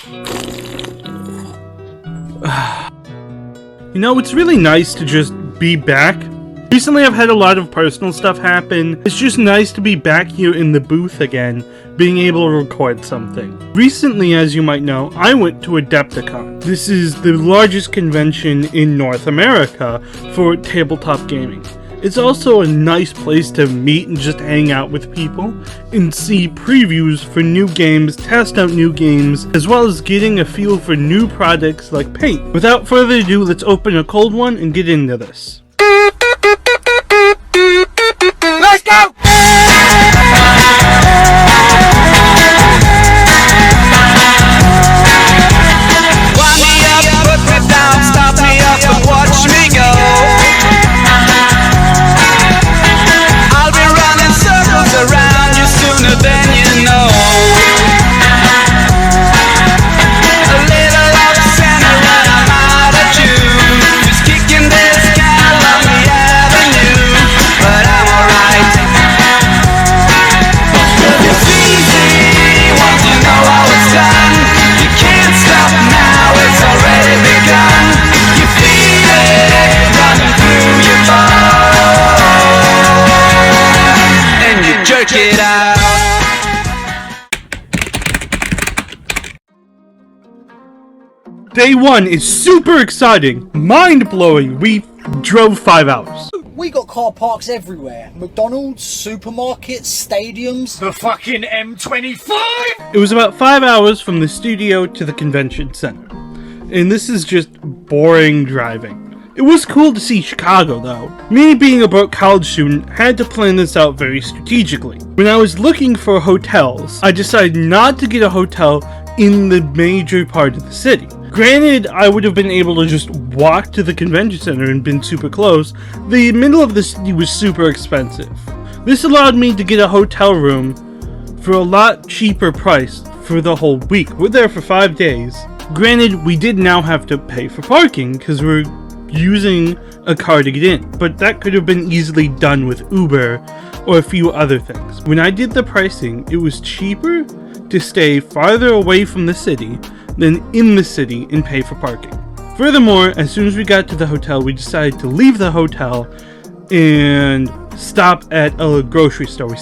You know, it's really nice to just be back. Recently I've had a lot of personal stuff happen. It's just nice to be back here in the booth again, being able to record something. Recently, as you might know, I went to AdeptiCon. This is the largest convention in North America for tabletop gaming. It's also a nice place to meet and just hang out with people and see previews for new games, test out new games, as well as getting a feel for new products like paint. Without further ado, let's open a cold one and get into this. Let's go! Wind me up, put me down, stop me up and watch me go. I'll be running circles around you sooner than you know. A little off center and I'm out of tune. Just kicking this can along the avenue, but I'm alright. It's easy once you know how it's done. You can't stop now, it's already begun. You feel it running through your bones, and you jerk it out. Day one is super exciting, mind-blowing. We drove 5 hours. We got car parks everywhere. McDonald's, supermarkets, stadiums. The fucking M25! It was about 5 hours from the studio to the convention center. And this is just boring driving. It was cool to see Chicago though. Me being a broke college student had to plan this out very strategically. When I was looking for hotels, I decided not to get a hotel in the major part of the city. Granted, I would have been able to just walk to the convention center and been super close. The middle of the city was super expensive. This allowed me to get a hotel room for a lot cheaper price for the whole week. We're there for 5 days. Granted, we did now have to pay for parking because we're using a car to get in, but that could have been easily done with Uber or a few other things. When I did the pricing, it was cheaper to stay farther away from the city than in the city and pay for parking. Furthermore, as soon as we got to the hotel, we decided to leave the hotel and stop at a grocery store.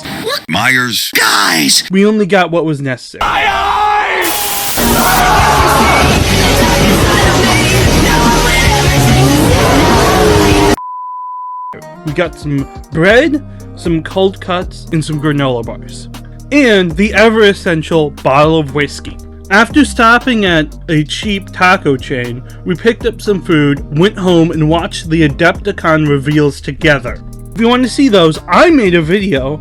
Myers. Guys! We only got what was necessary. We got some bread, some cold cuts, and some granola bars. And the ever-essential bottle of whiskey. After stopping at a cheap taco chain, we picked up some food, went home, and watched the AdeptiCon reveals together. If you want to see those, I made a video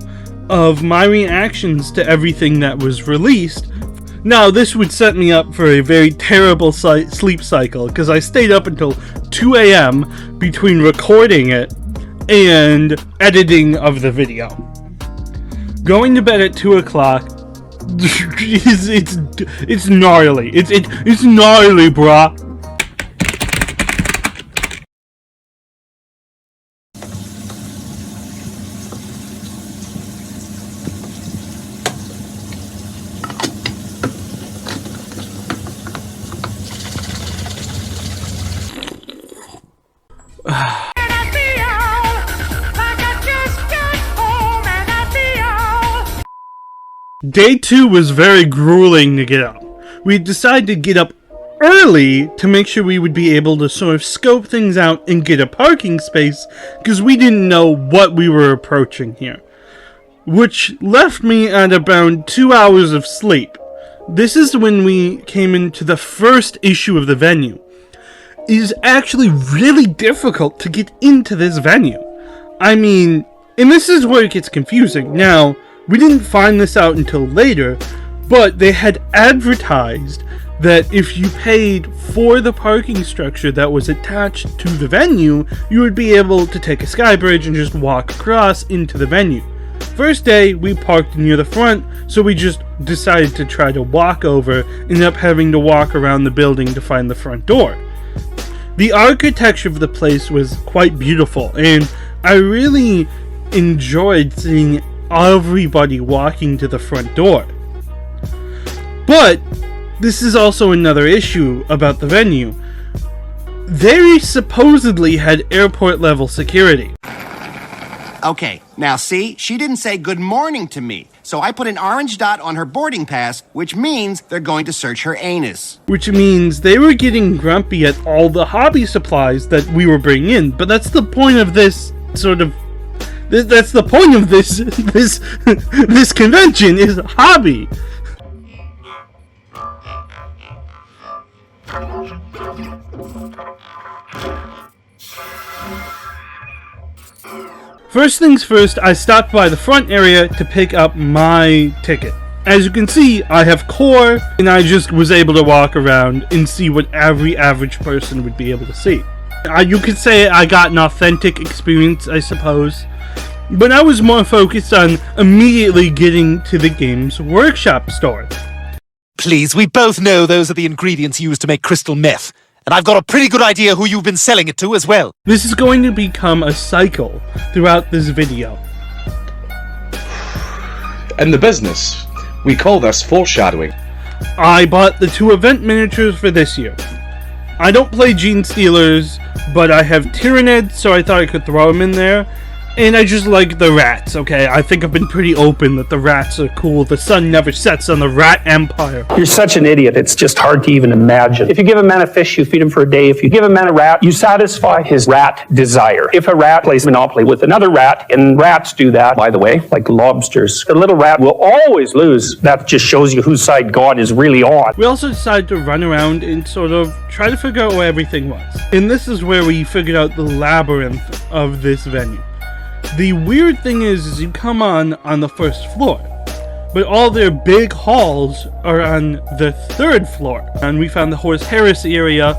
of my reactions to everything that was released. Now, this would set me up for a very terrible sleep cycle, because I stayed up until 2 a.m. between recording it and editing of the video. Going to bed at 2 o'clock, it's gnarly. It's gnarly, brah. Day 2 was very grueling to get up. We decided to get up early to make sure we would be able to sort of scope things out and get a parking space, because we didn't know what we were approaching here. Which left me at about 2 hours of sleep. This is when we came into the first issue of the venue. It is actually really difficult to get into this venue. I mean, and this is where it gets confusing. Now, we didn't find this out until later, but they had advertised that if you paid for the parking structure that was attached to the venue, you would be able to take a sky bridge and just walk across into the venue. First day, we parked near the front, so we just decided to try to walk over, ended up having to walk around the building to find the front door. The architecture of the place was quite beautiful, and I really enjoyed seeing everybody walking to the front door. But This is also another issue about the venue. They supposedly had airport level security. Okay, now see, she didn't say good morning to me, so I put an orange dot on her boarding pass, which means they're going to search her anus. Which means they were getting grumpy at all the hobby supplies that we were bringing in. But that's the point of this sort of... That's the point of this this convention, is hobby. First things first, I stopped by the front area to pick up my ticket. As you can see, I have core, and I just was able to walk around and see what every average person would be able to see. You could say I got an authentic experience, I suppose, but I was more focused on immediately getting to the Games Workshop store. Please, we both know those are the ingredients used to make crystal meth. And I've got a pretty good idea who you've been selling it to as well. This is going to become a cycle throughout this video. In the business, we call this foreshadowing. I bought the 2 event miniatures for this year. I don't play Gene Stealers, but I have Tyranids, so I thought I could throw them in there. And I just like the rats, okay? I think I've been pretty open that the rats are cool. The sun never sets on the rat empire. You're such an idiot, it's just hard to even imagine. If you give a man a fish, you feed him for a day. If you give a man a rat, you satisfy his rat desire. If a rat plays Monopoly with another rat, and rats do that, by the way, like lobsters, the little rat will always lose. That just shows you whose side God is really on. We also decided to run around and sort of try to figure out where everything was. And this is where we figured out the labyrinth of this venue. The weird thing is you come on the first floor, but all their big halls are on the 3rd floor. And we found the Horus Heresy area.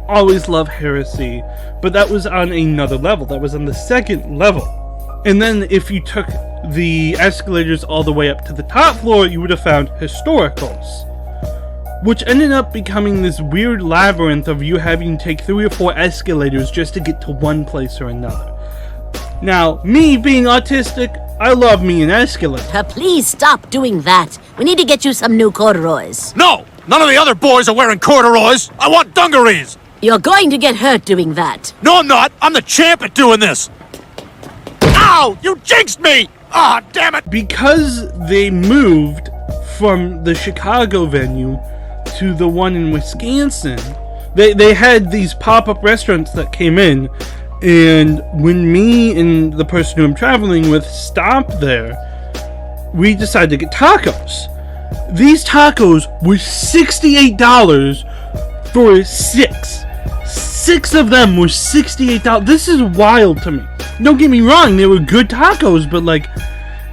Always love Heresy, but that was on another level. That was on the 2nd level. And then if you took the escalators all the way up to the top floor, you would have found Historicals, which ended up becoming this weird labyrinth of you having to take 3 or 4 escalators just to get to one place or another. Now, me being autistic, I love me an escalator. Please stop doing that. We need to get you some new corduroys. No! None of the other boys are wearing corduroys! I want dungarees! You're going to get hurt doing that. No, I'm not! I'm the champ at doing this! Ow! You jinxed me! Ah, damn it! Because they moved from the Chicago venue to the one in Wisconsin, they had these pop-up restaurants that came in. And when me and the person who I'm traveling with stopped there, we decided to get tacos. These tacos were $68 for 6. 6 of them were $68. This is wild to me. Don't get me wrong, they were good tacos, but like,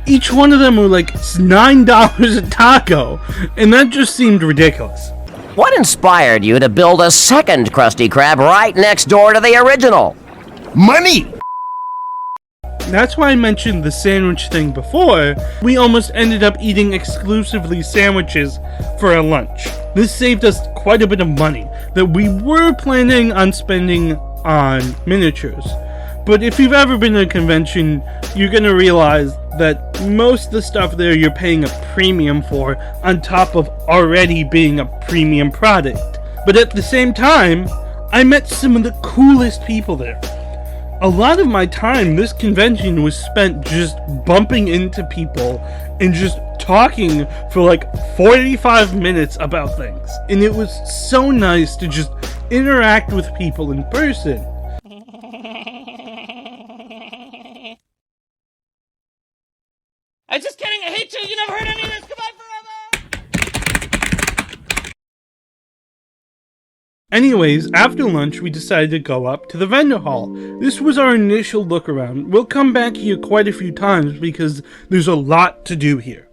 each one of them were like $9 a taco. And that just seemed ridiculous. What inspired you to build a second Krusty Krab right next door to the original? Money! That's why I mentioned the sandwich thing before. We almost ended up eating exclusively sandwiches for our lunch. This saved us quite a bit of money that we were planning on spending on miniatures. But if you've ever been to a convention, you're gonna realize that most of the stuff there you're paying a premium for on top of already being a premium product. But at the same time, I met some of the coolest people there. A lot of my time this convention was spent just bumping into people and just talking for like 45 minutes about things. And it was so nice to just interact with people in person. I'm just kidding, I hate you, you never heard any of this, goodbye forever! Anyways, after lunch, we decided to go up to the vendor hall. This was our initial look around. We'll come back here quite a few times because there's a lot to do here.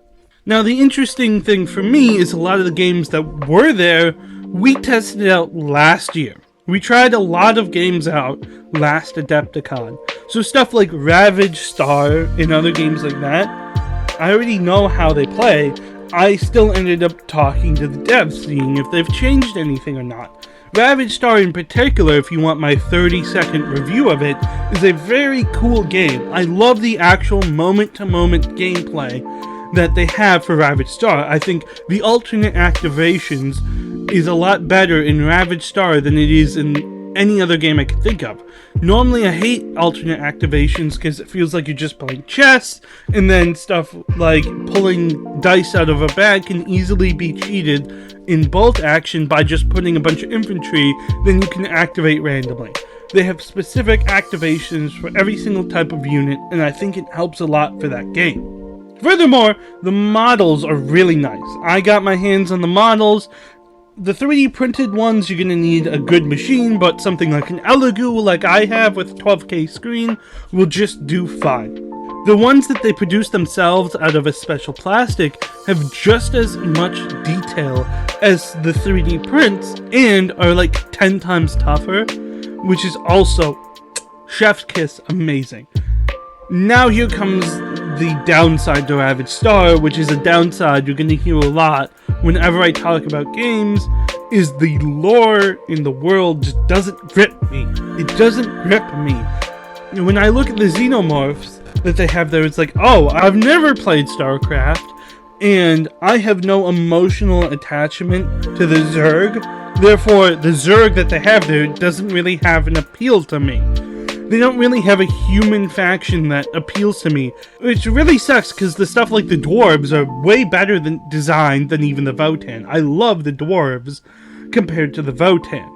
Now, the interesting thing for me is a lot of the games that were there, we tested out last year. We tried a lot of games out last AdeptiCon. So stuff like Ravage Star and other games like that, I already know how they play. I still ended up talking to the devs, seeing if they've changed anything or not. Ravage Star in particular, if you want my 30-second review of it, is a very cool game. I love the actual moment-to-moment gameplay that they have for Ravage Star. I think the alternate activations is a lot better in Ravaged Star than it is in any other game I can think of. Normally I hate alternate activations because it feels like you're just playing chess, and then stuff like pulling dice out of a bag can easily be cheated in bolt action by just putting a bunch of infantry, then you can activate randomly. They have specific activations for every single type of unit, and I think it helps a lot for that game. Furthermore, the models are really nice. I got my hands on the models. The 3D printed ones, you're going to need a good machine, but something like an Elegoo like I have with a 12K screen will just do fine. The ones that they produce themselves out of a special plastic have just as much detail as the 3D prints and are like 10 times tougher, which is also chef's kiss amazing. Now here comes the downside to Ravaged Star, which is a downside you're going to hear a lot whenever I talk about games, is the lore in the world just doesn't grip me. It doesn't grip me. When I look at the xenomorphs that they have there, it's like, oh, I've never played StarCraft, and I have no emotional attachment to the Zerg. Therefore, the Zerg that they have there doesn't really have an appeal to me. They don't really have a human faction that appeals to me, which really sucks because the stuff like the dwarves are way better designed than even the Votann. I love the dwarves compared to the Votann.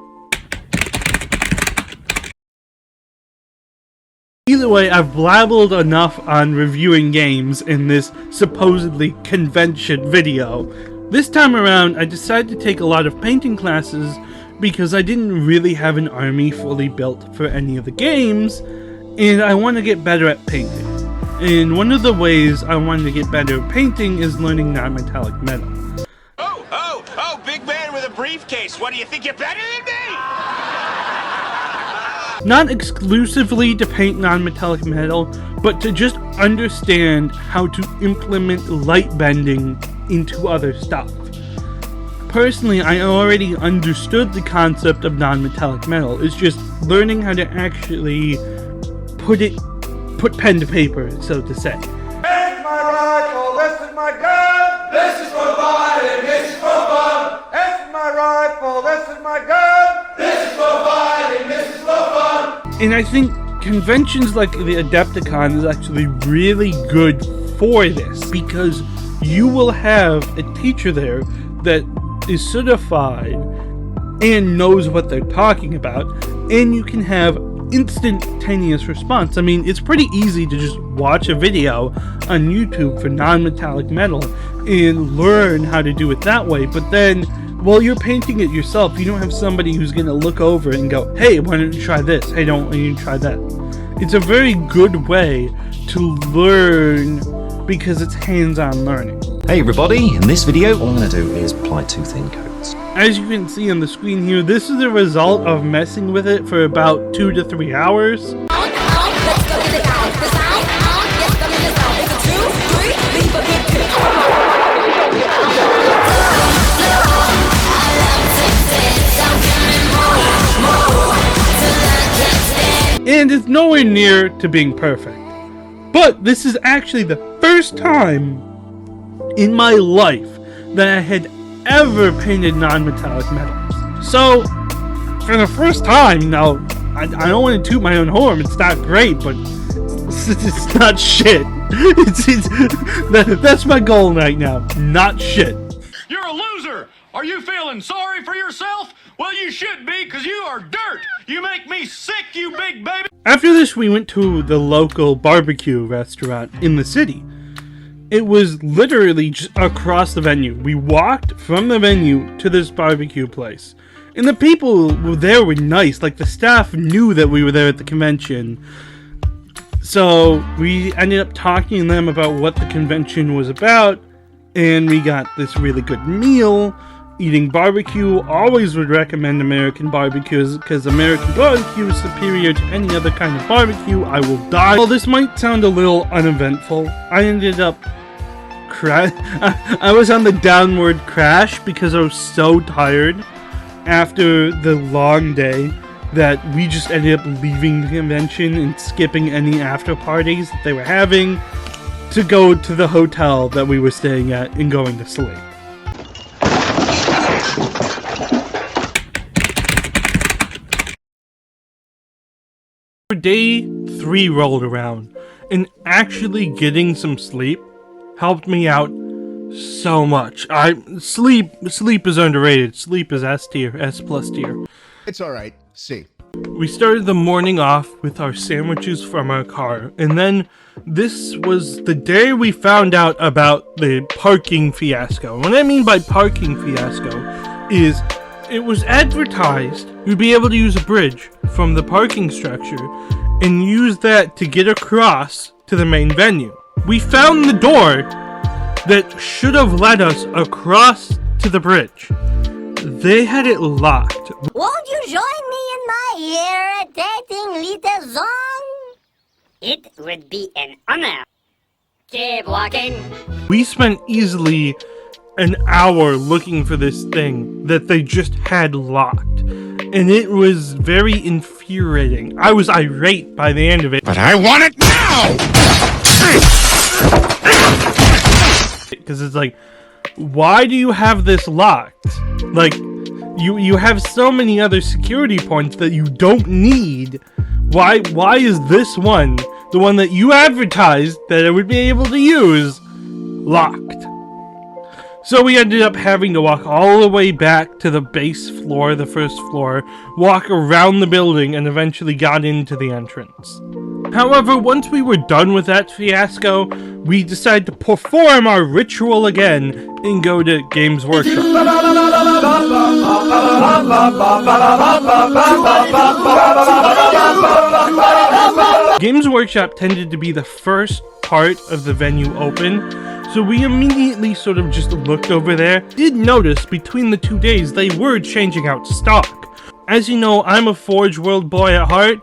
Either way, I've blabbled enough on reviewing games in this supposedly convention video. This time around, I decided to take a lot of painting classes because I didn't really have an army fully built for any of the games, and I want to get better at painting. And one of the ways I wanted to get better at painting is learning non-metallic metal. Oh, big man with a briefcase. What, do you think you're better than me? Not exclusively to paint non-metallic metal, but to just understand how to implement light bending into other stuff. Personally, I already understood the concept of non-metallic metal. It's just learning how to actually put pen to paper, so to say. This is my rifle, this is my gun. This is for fighting, this is for fun. This is my rifle, this is my gun. This is for fighting, this is for fun. And I think conventions like the AdeptiCon is actually really good for this, because you will have a teacher there that is certified and knows what they're talking about, and you can have instantaneous response. I mean, it's pretty easy to just watch a video on YouTube for non-metallic metal and learn how to do it that way, but then while you're painting it yourself, you don't have somebody who's going to look over and go, hey, why don't you try this? Hey, why don't you try that? It's a very good way to learn because it's hands-on learning. Hey everybody, in this video all I'm going to do is apply two thin coats. As you can see on the screen here, this is the result of messing with it for about 2 to 3 hours. And it's nowhere near to being perfect. But this is actually the first time in my life that I had ever painted non-metallic metals. So, for the first time, now, I don't want to toot my own horn, it's not great, but it's not shit. That's my goal right now, not shit. You're a loser! Are you feeling sorry for yourself? Well, you should be, because you are dirt! You make me sick, you big baby! After this, we went to the local barbecue restaurant in the city. It was literally just across the venue. We walked from the venue to this barbecue place. And the people there were nice. Like, the staff knew that we were there at the convention. So, we ended up talking to them about what the convention was about. And we got this really good meal. Eating barbecue. Always would recommend American barbecues, because American barbecue is superior to any other kind of barbecue. I will die. Well, this might sound a little uneventful. I ended up I was on the downward crash because I was so tired after the long day that we just ended up leaving the convention and skipping any after parties that they were having to go to the hotel that we were staying at and going to sleep. Day 3 rolled around, and actually getting some sleep helped me out so much. Sleep is underrated. Sleep is S tier, S+ tier. It's alright, C. We started the morning off with our sandwiches from our car, and then this was the day we found out about the parking fiasco. What I mean by parking fiasco is it was advertised you'd be able to use a bridge from the parking structure and use that to get across to the main venue. We found the door that should have led us across to the bridge. They had it locked. Won't you join me in my irritating little song? It would be an honor. Keep walking. We spent easily an hour looking for this thing that they just had locked. And it was very infuriating. I was irate by the end of it. But I want it now! Because it's like, why do you have this locked? Like, you have so many other security points that you don't need. Why is this one, the one that you advertised that I would be able to use, locked? So we ended up having to walk all the way back to the base floor, the first floor, walk around the building, and eventually got into the entrance. However, once we were done with that fiasco, we decided to perform our ritual again and go to Games Workshop. Games Workshop tended to be the first part of the venue open, so we immediately sort of just looked over there. Did notice between the 2 days they were changing out stock. As you know, I'm a Forge World boy at heart,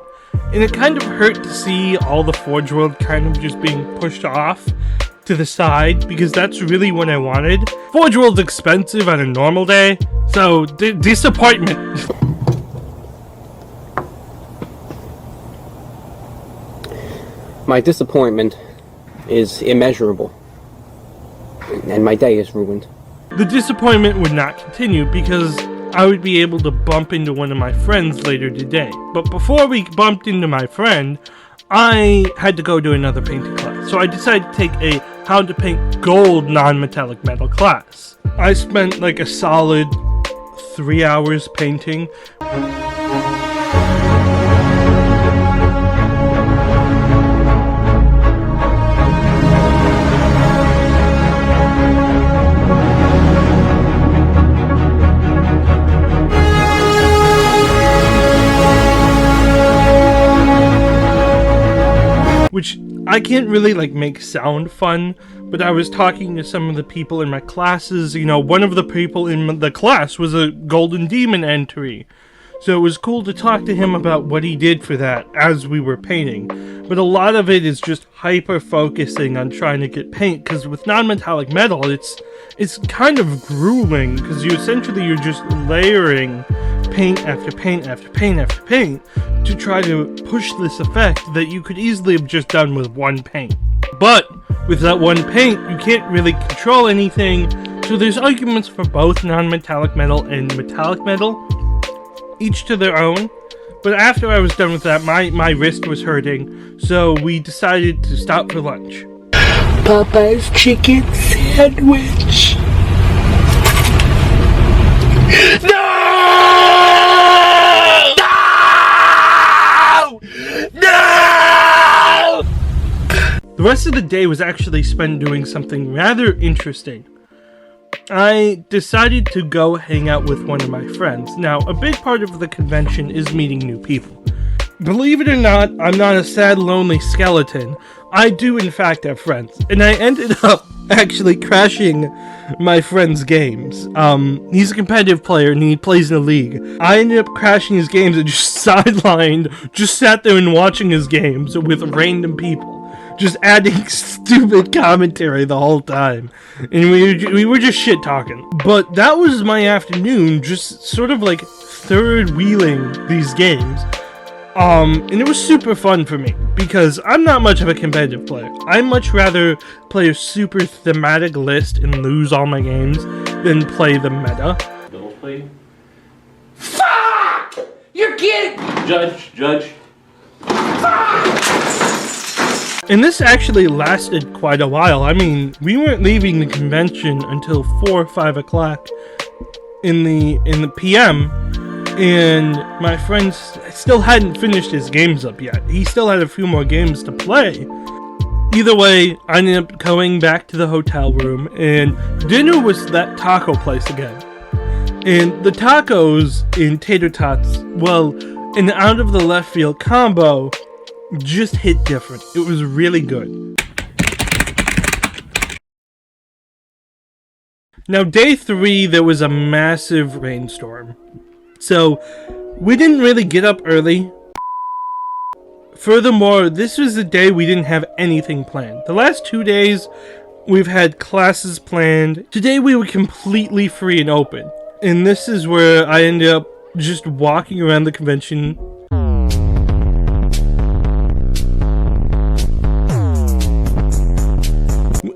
and it kind of hurt to see all the Forge World kind of just being pushed off to the side, because that's really what I wanted. Forge World's expensive on a normal day, so disappointment. My disappointment is immeasurable, and my day is ruined. The disappointment would not continue because I would be able to bump into one of my friends later today. But before we bumped into my friend, I had to go to another painting class. So I decided to take a How to Paint Gold non-metallic metal class. I spent like a solid 3 hours painting. Which I can't really like make sound fun, but I was talking to some of the people in my classes. You know, one of the people in the class was a Golden Demon entry, so it was cool to talk to him about what he did for that as we were painting. But a lot of it is just hyper focusing on trying to get paint, because with non-metallic metal it's kind of grueling, because you're just layering paint after paint after paint after paint to try to push this effect that you could easily have just done with one paint. But with that one paint, you can't really control anything, so there's arguments for both non-metallic metal and metallic metal, each to their own. But after I was done with that, my wrist was hurting, so we decided to stop for lunch. Popeye's chicken sandwich. No! No! The rest of the day was actually spent doing something rather interesting. I decided to go hang out with one of my friends. Now, a big part of the convention is meeting new people. Believe it or not, I'm not a sad, lonely skeleton. I do, in fact, have friends. And I ended up actually crashing my friend's games. He's a competitive player and he plays in a league. I ended up crashing his games and just sidelined, just sat there and watching his games with random people. Just adding stupid commentary the whole time. And we were just shit talking. But that was my afternoon, just sort of like third wheeling these games. And it was super fun for me, because I'm not much of a competitive player. I much rather play a super thematic list and lose all my games than play the meta. Don't play. Fuck! You're kidding! Judge. And this actually lasted quite a while. I mean, we weren't leaving the convention until 4 or 5 o'clock in the PM, and my friend still hadn't finished his games up yet. He still had a few more games to play. Either way, I ended up going back to the hotel room, and dinner was that taco place again. And the tacos in tater tots, well, an out of the left field combo just hit different. It was really good. Now, day 3, there was a massive rainstorm. So, we didn't really get up early. Furthermore, this was the day we didn't have anything planned. The last 2 days, we've had classes planned. Today, we were completely free and open. And this is where I ended up just walking around the convention.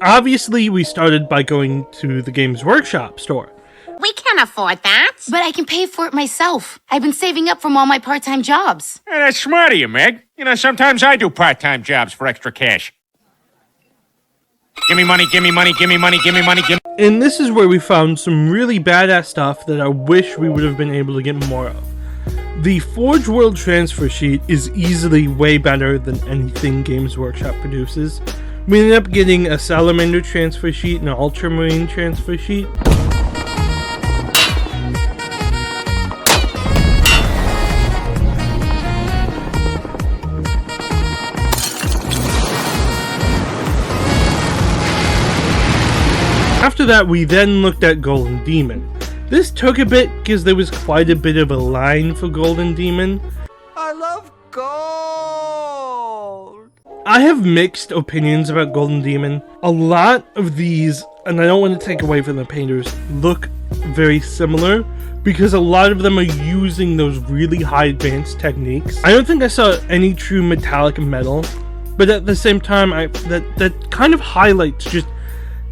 Obviously, we started by going to the Games Workshop store. We can't afford that. But I can pay for it myself. I've been saving up from all my part-time jobs. Hey, that's smart of you, Meg. You know, sometimes I do part-time jobs for extra cash. Give me money, give me money, give me money, give me money, give me... And this is where we found some really badass stuff that I wish we would have been able to get more of. The Forge World transfer sheet is easily way better than anything Games Workshop produces. We ended up getting a Salamander transfer sheet and an Ultramarine transfer sheet. After that, we then looked at Golden Demon. This took a bit because there was quite a bit of a line for Golden Demon. I love gold. I have mixed opinions about Golden Demon. A lot of these, and I don't want to take away from the painters, look very similar because a lot of them are using those really high advanced techniques. I don't think I saw any true metallic metal, but at the same time, that kind of highlights just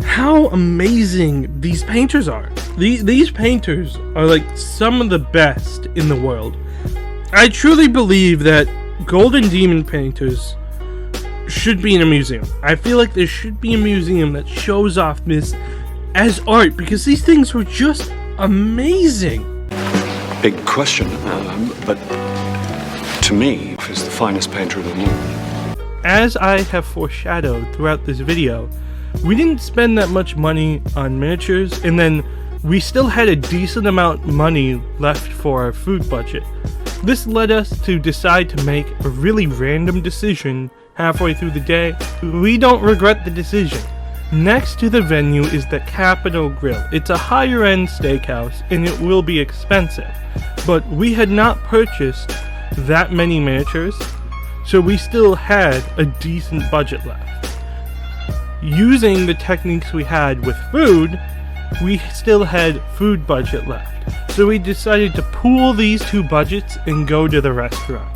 how amazing these painters are. These painters are like some of the best in the world. I truly believe that Golden Demon painters should be in a museum. I feel like there should be a museum that shows off this as art because these things were just amazing. Big question, but to me, he's the finest painter of them all. As I have foreshadowed throughout this video, we didn't spend that much money on miniatures, and then we still had a decent amount of money left for our food budget. This led us to decide to make a really random decision halfway through the day. We don't regret the decision. Next to the venue is the Capitol Grill. It's a higher end steakhouse and it will be expensive, but we had not purchased that many miniatures, so we still had a decent budget left. Using the techniques we had with food, we still had food budget left. So we decided to pool these two budgets and go to the restaurant.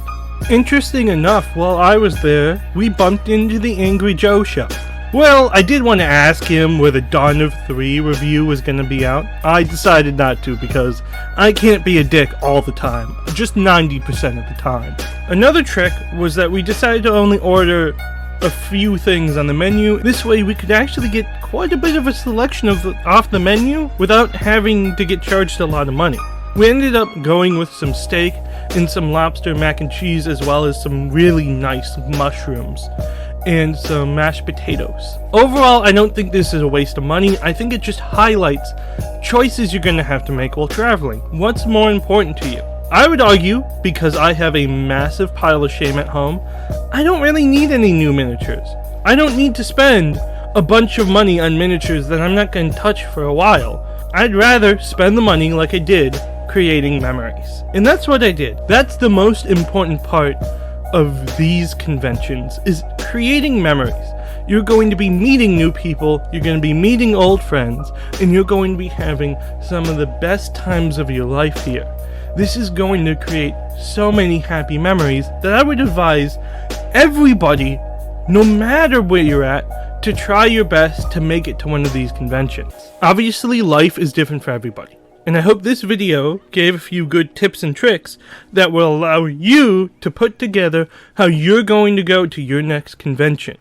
Interesting enough, while I was there, we bumped into the Angry Joe show. Well, I did want to ask him where the Dawn of 3 review was going to be out. I decided not to because I can't be a dick all the time, just 90% of the time. Another trick was that we decided to only order a few things on the menu. This way we could actually get quite a bit of a selection off the menu without having to get charged a lot of money. We ended up going with some steak and some lobster mac and cheese, as well as some really nice mushrooms and some mashed potatoes. Overall, I don't think this is a waste of money. I think it just highlights choices you're going to have to make while traveling. What's more important to you? I would argue, because I have a massive pile of shame at home, I don't really need any new miniatures. I don't need to spend a bunch of money on miniatures that I'm not going to touch for a while. I'd rather spend the money like I did creating memories. And that's what I did. That's the most important part of these conventions, is creating memories. You're going to be meeting new people, you're going to be meeting old friends, and you're going to be having some of the best times of your life here. This is going to create so many happy memories that I would advise everybody, no matter where you're at, to try your best to make it to one of these conventions. Obviously, life is different for everybody. And I hope this video gave a few good tips and tricks that will allow you to put together how you're going to go to your next convention.